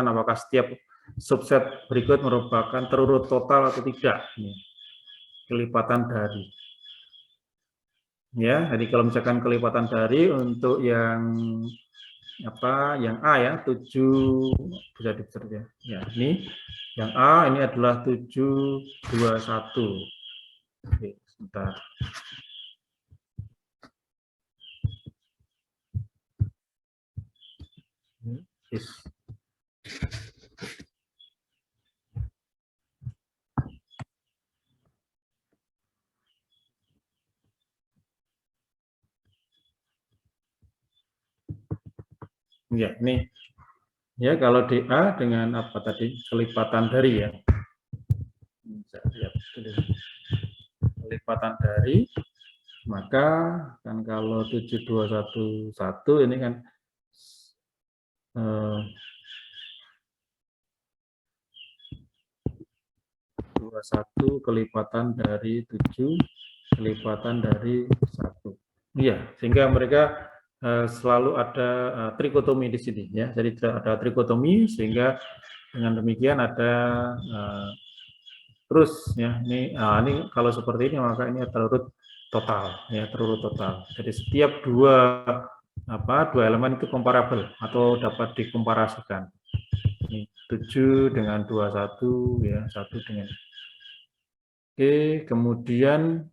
apakah setiap subset berikut merupakan terurut total atau tidak. Ini kelipatan dari. Ya, jadi kalau misalkan kelipatan dari untuk yang yang A ya, 7 bisa dibesar ya. Ya, ini yang A ini adalah 721. Oke, sebentar. Yes. Ya, ini ya kalau di A dengan apa tadi kelipatan dari ya. Bisa lihat kelipatan dari, maka kan kalau 7211 ini kan 21 kelipatan dari 7 kelipatan dari 1. Iya, sehingga mereka selalu ada trikotomi di sini ya. Jadi ada trikotomi sehingga dengan demikian ada terus ya ini kalau seperti ini maka ini terurut total ya, terurut total. Jadi setiap dua elemen itu comparable atau dapat dikomparasikan. Ini 7 dengan 21 ya, 1 dengan. Oke, kemudian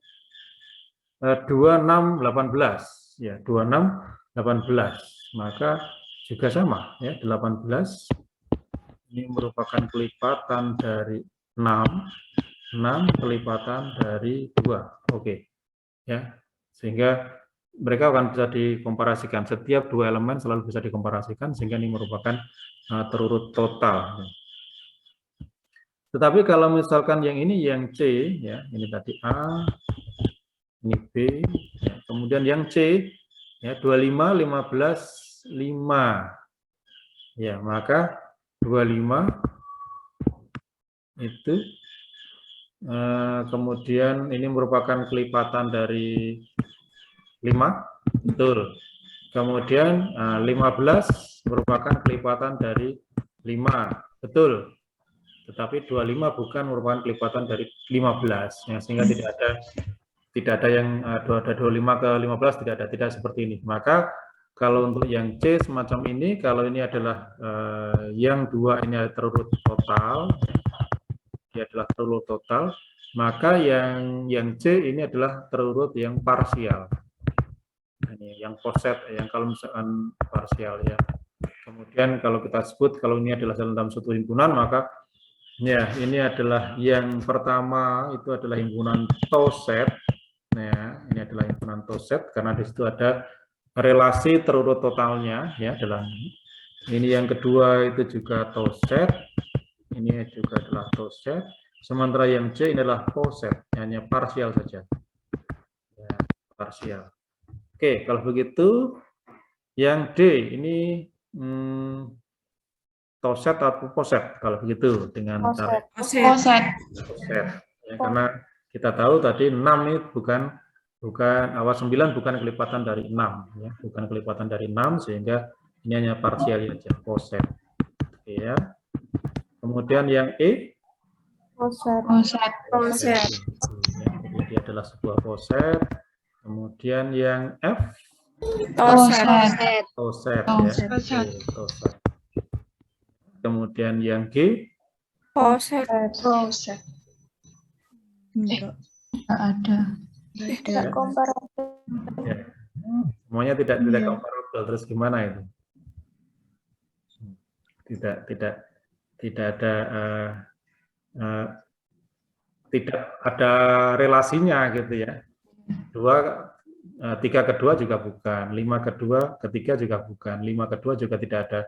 2618 ya, 2618 maka juga sama ya, 18 ini merupakan kelipatan dari 6 kelipatan dari 2. Oke. Ya. Sehingga mereka akan bisa dikomparasikan, setiap dua elemen selalu bisa dikomparasikan sehingga ini merupakan terurut total. Tetapi kalau misalkan yang ini yang C ya, ini tadi A, ini B, ya. Kemudian yang C ya 25 15 5. Ya, maka 25 itu kemudian ini merupakan kelipatan dari 5, betul. Kemudian 15 merupakan kelipatan dari 5, betul. Tetapi 25 bukan merupakan kelipatan dari 15, ya, sehingga tidak ada yang ada 25 ke 15, tidak seperti ini. Maka kalau untuk yang C semacam ini, kalau ini adalah yang 2 ini terurut total, dia adalah terurut total, maka yang C ini adalah terurut yang parsial. Ini yang poset, yang kalau misalkan parsial ya. Kemudian kalau kita sebut kalau ini adalah dalam suatu himpunan, maka ya ini adalah yang pertama itu adalah himpunan toset. Nah, ini adalah himpunan toset karena di situ ada relasi terurut totalnya ya adalah ini. Yang kedua itu juga toset, ini juga adalah toset. Sementara yang C ini adalah poset, hanya parsial saja. Ya, parsial. Oke, kalau begitu yang D ini toset atau poset kalau begitu dengan cara Poset. Ya, karena kita tahu tadi 6 ini bukan awas 9 bukan kelipatan dari 6 ya, bukan kelipatan dari 6 sehingga ini hanya parsial saja, poset. Oke ya. Kemudian yang E poset. Ya, jadi dia adalah sebuah poset. Kemudian yang F toset ya. Toset. Kemudian yang G Poset. Enggak ada. Tidak komparabel. Ya. Semuanya tidak komparabel, terus gimana itu? Tidak ada tidak ada relasinya gitu ya. 3 ke 2 juga bukan, 5 ke 2 ke 3 juga bukan, 5 ke 2 juga tidak ada.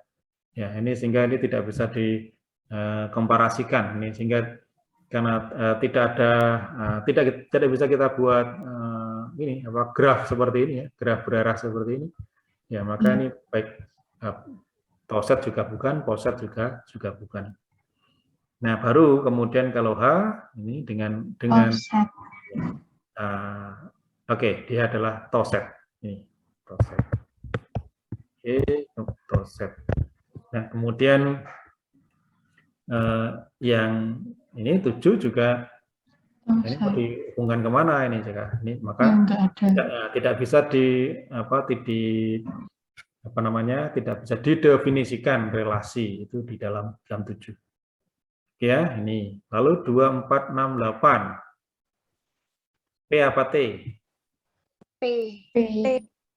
Ya, ini sehingga ini tidak bisa dikomparasikan ini sehingga karena tidak bisa kita buat ini graf seperti ini ya, graf berarah seperti ini. Ya, maka ini baik toset juga bukan, poset juga bukan. Nah, baru kemudian kalau H ini dengan oke, dia adalah toset. Ini toset. Oke, toset. Nah, kemudian yang ini 7 juga ini mau dihubungkan kemana ini jika ini maka Enggak ada. tidak bisa tidak bisa didefinisikan relasi itu di dalam 7. Ya, ini. Lalu 2, 4, 6, 8. P apa T? P.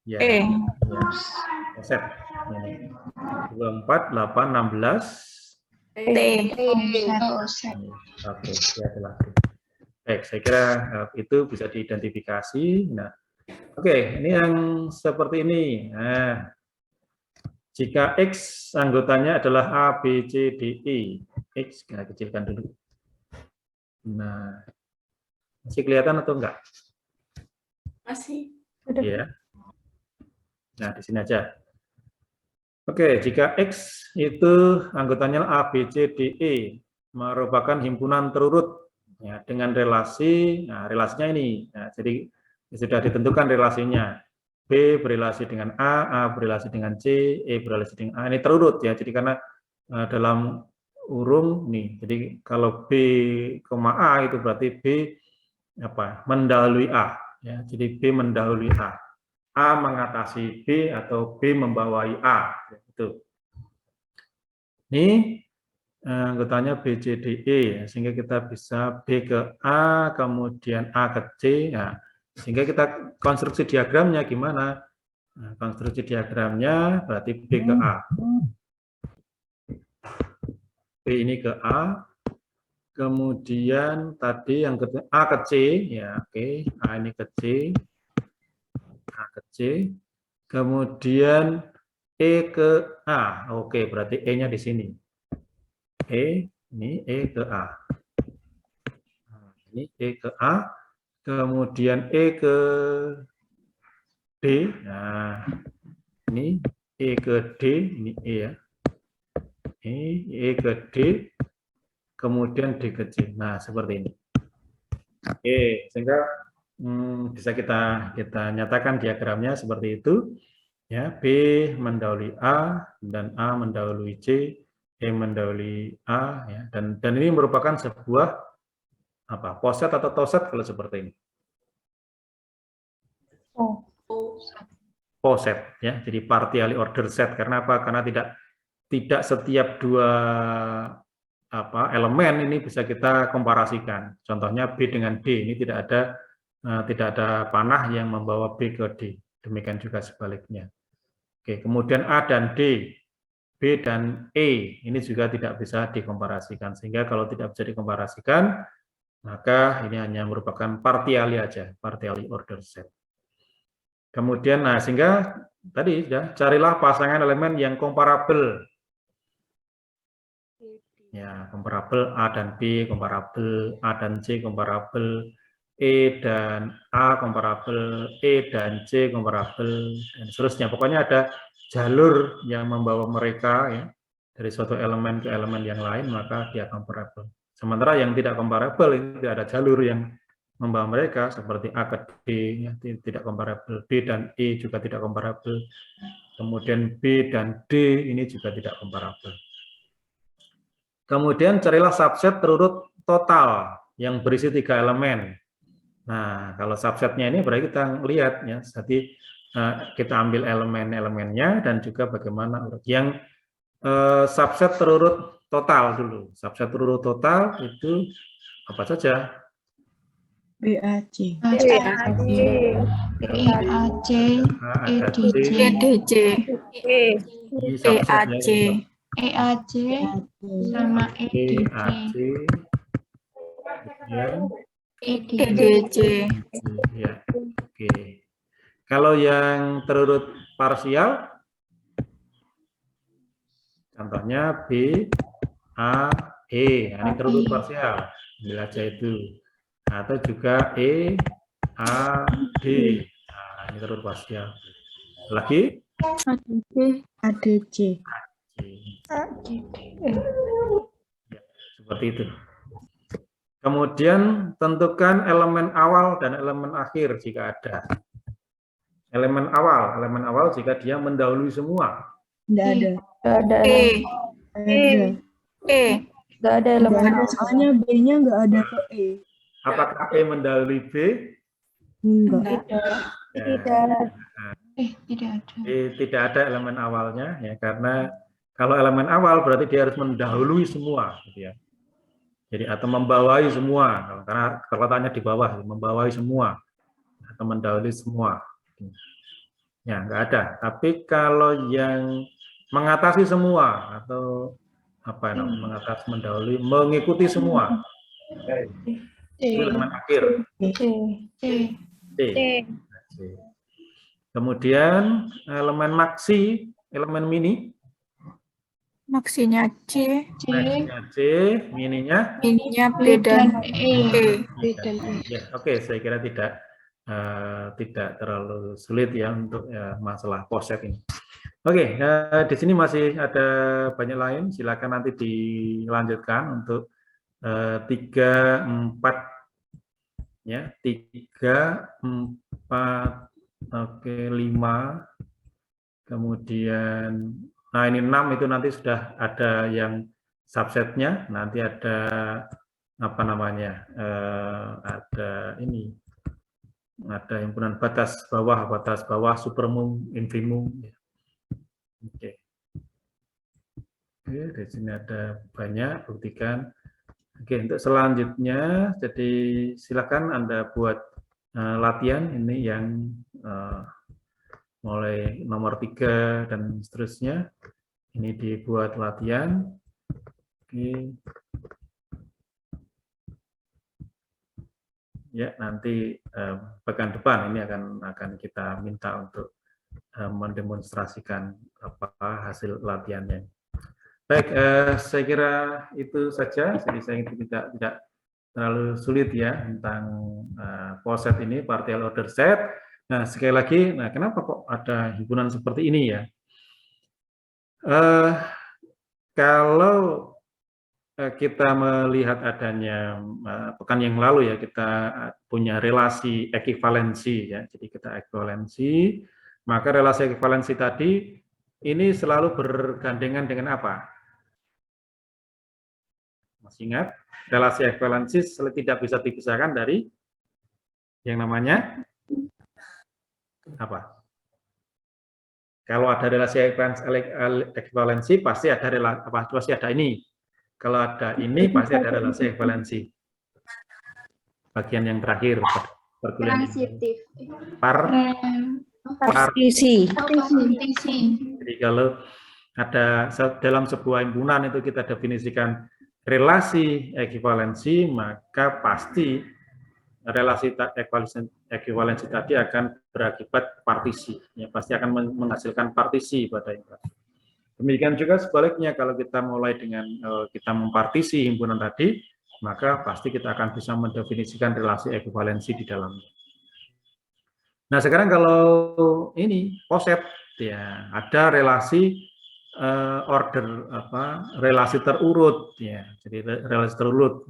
Ya. Set. Ini. 2, 4, 8, 16. T. Oke, ya telah. Baik, saya kira itu bisa diidentifikasi. Nah, oke, ini yang seperti ini. Nah, jika X anggotanya adalah A, B, C, D, E. X, kita kecilkan dulu. Nah, masih kelihatan atau enggak? Masih. Iya. Nah, di sini aja. Oke, jika X itu anggotanya A, B, C, D, E, merupakan himpunan terurut ya, dengan relasi, nah relasinya ini. Nah, jadi sudah ditentukan relasinya. B berrelasi dengan A berrelasi dengan C, E berrelasi dengan A. Ini terurut ya. Jadi karena dalam urung nih. Jadi kalau B, A itu berarti B mendahului A ya. Jadi B mendahului A mengatasi B atau B membawai A itu. Ini anggotanya B, C, D, E ya. Sehingga kita bisa B ke A kemudian A ke C ya. Sehingga kita konstruksi diagramnya gimana? Nah, konstruksi diagramnya berarti B ke A. B ini ke A, kemudian tadi yang ke A ke C, ya oke, A ini ke C, A ke C, kemudian E ke A, oke, berarti E-nya di sini. Ini E ke A. Nah, ini E ke A, kemudian E ke D, nah ini E ke D, ini E ya. E ke D, kemudian D ke C. Nah, seperti ini. Oke, sehingga bisa kita nyatakan diagramnya seperti itu. Ya, B mendahului A dan A mendahului C, E mendahului A ya. Dan ini merupakan sebuah poset atau toset kalau seperti ini. Poset ya. Jadi partially ordered set. Karena apa? Karena tidak setiap dua elemen ini bisa kita komparasikan. Contohnya B dengan D ini tidak ada panah yang membawa B ke D. Demikian juga sebaliknya. Oke, kemudian A dan D, B dan E ini juga tidak bisa dikomparasikan. Sehingga kalau tidak bisa dikomparasikan, maka ini hanya merupakan partially aja, partially ordered set. Kemudian, sehingga tadi ya carilah pasangan elemen yang komparabel. Ya, komparabel A dan B, komparabel A dan C, komparabel E dan A, komparabel E dan C, komparabel dan seterusnya. Pokoknya ada jalur yang membawa mereka ya dari suatu elemen ke elemen yang lain, maka dia komparabel. Sementara yang tidak komparabel itu tidak ada jalur yang membawa mereka seperti A ke D ya, tidak komparabel, B dan E juga tidak komparabel. Kemudian B dan D ini juga tidak komparabel. Kemudian carilah subset terurut total yang berisi 3 elemen. Nah, kalau subsetnya ini berarti kita lihat ya, jadi kita ambil elemen-elemennya dan juga bagaimana urut. Yang subset terurut total dulu. Subset terurut total itu apa saja? BAC, BAC, EAC, EDC, EDC, Ini subset ya. EAC sama EAC, EDC. Ya, oke. Kalau yang terurut parsial, contohnya B, A, E. Nah, ini terurut parsial. Ambil aja itu. Atau juga E, A, D. Nah, ini terurut parsial. Lagi? ADC. Ya, seperti itu. Kemudian tentukan elemen awal dan elemen akhir jika ada. Elemen awal jika dia mendahului semua. Tidak ada. E, Ada. E, Nggak ada elemen awal. Soalnya B-nya nggak ada ke E. Apakah E mendahului B? Enggak. Ya. Tidak. Tidak ada. Tidak ada elemen awalnya ya, karena kalau elemen awal berarti dia harus mendahului semua, gitu ya. Jadi atau membawahi semua, karena terletaknya di bawah, membawahi semua atau mendahului semua. Ya, nggak ada. Tapi kalau yang mengatasi semua atau apa namanya, mengatasi, mendahului, mengikuti semua, itu elemen akhir. C. C. Kemudian elemen maksi, elemen mini. Maksinya C. Maksinya C, mininya Mininya B B dan E. E. ya, oke, saya kira tidak terlalu sulit ya untuk masalah poset ini. Oke, di sini masih ada banyak lain. Silakan nanti dilanjutkan untuk 3, 4 ya, 3, 4, oke, 5. Kemudian nah ini 6 itu nanti sudah ada yang subsetnya, nanti ada apa namanya, ada ini, ada himpunan batas bawah, supermum, infimum. Oke. Oke, di sini ada banyak, buktikan. Oke, untuk selanjutnya, jadi silakan Anda buat latihan ini yang mulai nomor 3 dan seterusnya. Ini dibuat latihan. Oke. Ya, nanti pekan depan ini akan kita minta untuk mendemonstrasikan apa hasil latihannya. Baik, saya kira itu saja. Jadi saya tidak terlalu sulit ya tentang poset ini, partial order set. Nah, sekali lagi, nah kenapa kok ada himpunan seperti ini ya? Kalau kita melihat adanya pekan yang lalu ya, kita punya relasi ekivalensi ya. Jadi kita ekivalensi, maka relasi ekivalensi tadi ini selalu bergandengan dengan apa? Masih ingat? Relasi ekivalensi tidak bisa dipisahkan dari yang namanya apa? Kalau ada relasi ekivalensi pasti ada pasti ada ini. Kalau ada ini pasti ada relasi ekivalensi. Bagian yang terakhir perkuliahan. Transitif. Partisi. Jadi kalau ada dalam sebuah himpunan itu kita definisikan relasi ekivalensi, maka pasti relasi ekivalensi tadi akan berakibat partisi, ya, pasti akan menghasilkan partisi pada himpunan. Demikian juga sebaliknya, kalau kita mulai dengan kita mempartisi himpunan tadi, maka pasti kita akan bisa mendefinisikan relasi ekivalensi di dalamnya. Nah, sekarang kalau ini poset, ya ada relasi order relasi terurut, ya. Jadi relasi terurut.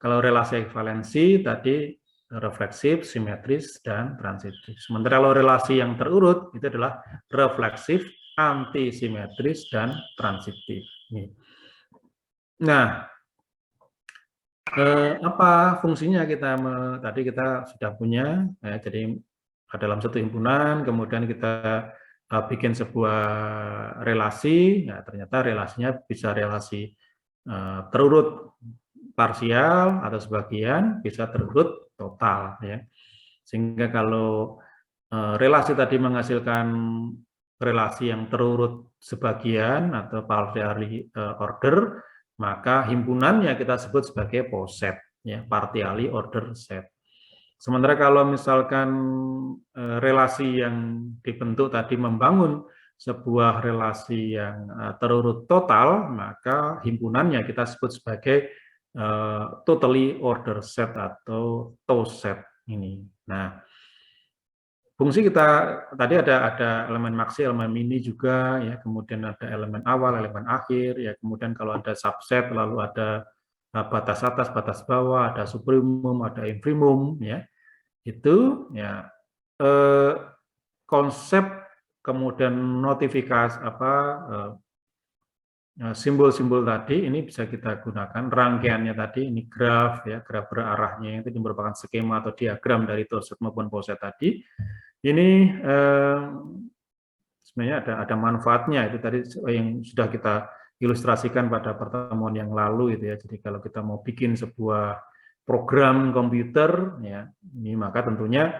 Kalau relasi ekivalensi tadi refleksif, simetris, dan transitif. Sementara kalau relasi yang terurut itu adalah refleksif, antisimetris, dan transitif. Nah, apa fungsinya tadi kita sudah punya, ya, jadi dalam satu himpunan, kemudian kita bikin sebuah relasi, ya, ternyata relasinya bisa relasi terurut parsial atau sebagian, bisa terurut total, ya. Sehingga kalau relasi tadi menghasilkan relasi yang terurut sebagian atau partially order, maka himpunannya kita sebut sebagai poset, ya, partially order set. Sementara kalau misalkan relasi yang dibentuk tadi membangun sebuah relasi yang terurut total, maka himpunannya kita sebut sebagai totally order set atau TOS set ini. Nah, fungsi kita tadi ada elemen maksi, elemen mini juga, ya, kemudian ada elemen awal, elemen akhir, ya, kemudian kalau ada subset, lalu ada batas atas, batas bawah, ada supremum, ada infimum, ya, itu, ya, konsep kemudian notifikasi simbol-simbol tadi ini bisa kita gunakan rangkaiannya tadi, ini graf ya, graf berarahnya itu merupakan skema atau diagram dari TOSET maupun POSET tadi. Ini sebenarnya ada manfaatnya, itu tadi yang sudah kita ilustrasikan pada pertemuan yang lalu itu ya. Jadi kalau kita mau bikin sebuah program komputer ya, ini maka tentunya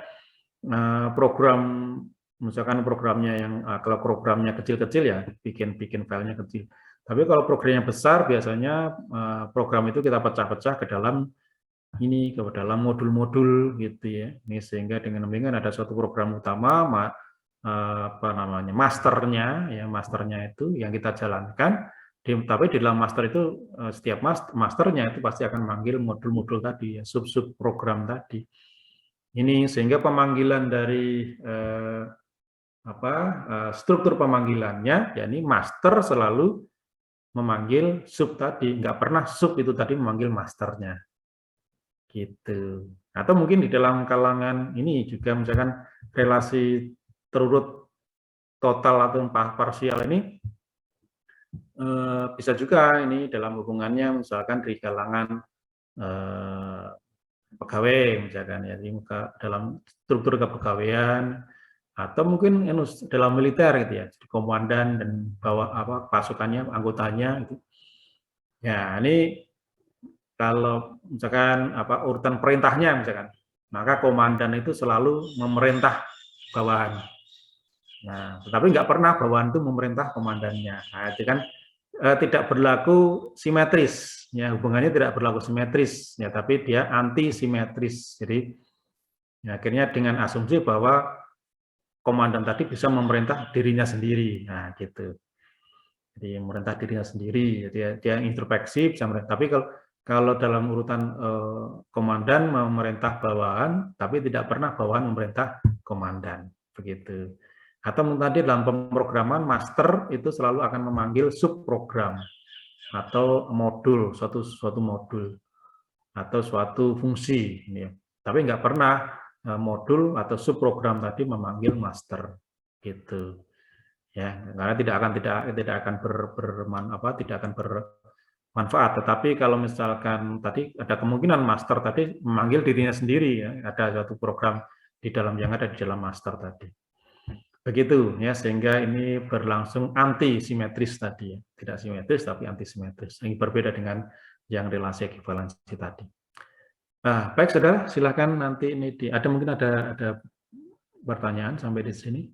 program, misalkan programnya yang kalau programnya kecil-kecil ya bikin filenya kecil. Tapi kalau programnya besar biasanya program itu kita pecah-pecah ke dalam modul-modul gitu ya. Ini sehingga dengan demikian ada suatu program utama masternya itu yang kita jalankan. Tapi di dalam master itu setiap masternya itu pasti akan memanggil modul-modul tadi ya, sub-sub program tadi. Ini sehingga pemanggilan dari struktur pemanggilannya, yakni master selalu memanggil sub tadi, nggak pernah sub itu tadi memanggil masternya, gitu. Atau mungkin di dalam kalangan ini juga misalkan relasi terurut total atau parsial ini bisa juga ini dalam hubungannya misalkan di kalangan pegawai misalkan ya, dalam struktur kepegawaian. Atau mungkin dalam militer gitu ya, komandan dan pasukannya, anggotanya gitu. Ya, ini kalau misalkan urutan perintahnya misalkan, maka komandan itu selalu memerintah bawahan. Nah, tetapi nggak pernah bawahan itu memerintah komandannya. Nah, itu kan tidak berlaku simetris, ya hubungannya tidak berlaku simetris, ya tapi dia anti simetris. Jadi ya, akhirnya dengan asumsi bahwa komandan tadi bisa memerintah dirinya sendiri, nah gitu. Jadi memerintah dirinya sendiri, dia introspeksi bisa memerintah. Tapi kalau dalam urutan komandan memerintah bawahan, tapi tidak pernah bawahan memerintah komandan, begitu. Atau tadi dalam pemrograman master itu selalu akan memanggil subprogram atau modul, suatu modul atau suatu fungsi, ya. Tapi nggak pernah modul atau subprogram tadi memanggil master gitu ya, karena tidak akan bermanfaat. Tetapi kalau misalkan tadi ada kemungkinan master tadi memanggil dirinya sendiri ya, ada suatu program di dalam yang ada di dalam master tadi, begitu ya, sehingga ini berlangsung anti simetris tadi ya, tidak simetris tapi anti simetris, ini berbeda dengan yang relasi ekivalensi tadi. Nah, baik saudara, silakan nanti ini mungkin ada pertanyaan sampai di sini,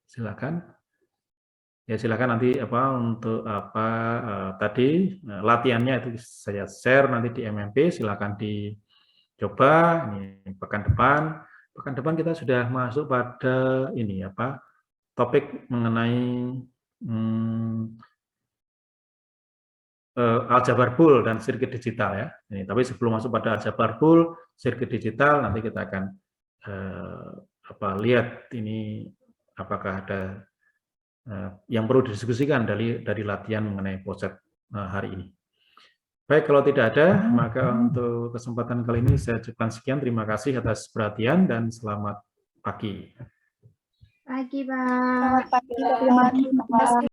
silakan. Ya silakan nanti untuk tadi latihannya itu saya share nanti di MMP, silakan dicoba. Ini pekan depan kita sudah masuk pada ini topik mengenai aljabar Boole dan sirkuit digital ya. Ini, tapi sebelum masuk pada aljabar Boole, sirkuit digital, nanti kita akan lihat ini apakah ada yang perlu didiskusikan dari latihan mengenai POSET hari ini. Baik, kalau tidak ada, maka untuk kesempatan kali ini saya ucapkan sekian. Terima kasih atas perhatian dan selamat pagi. Pagi, Pak. Selamat pagi.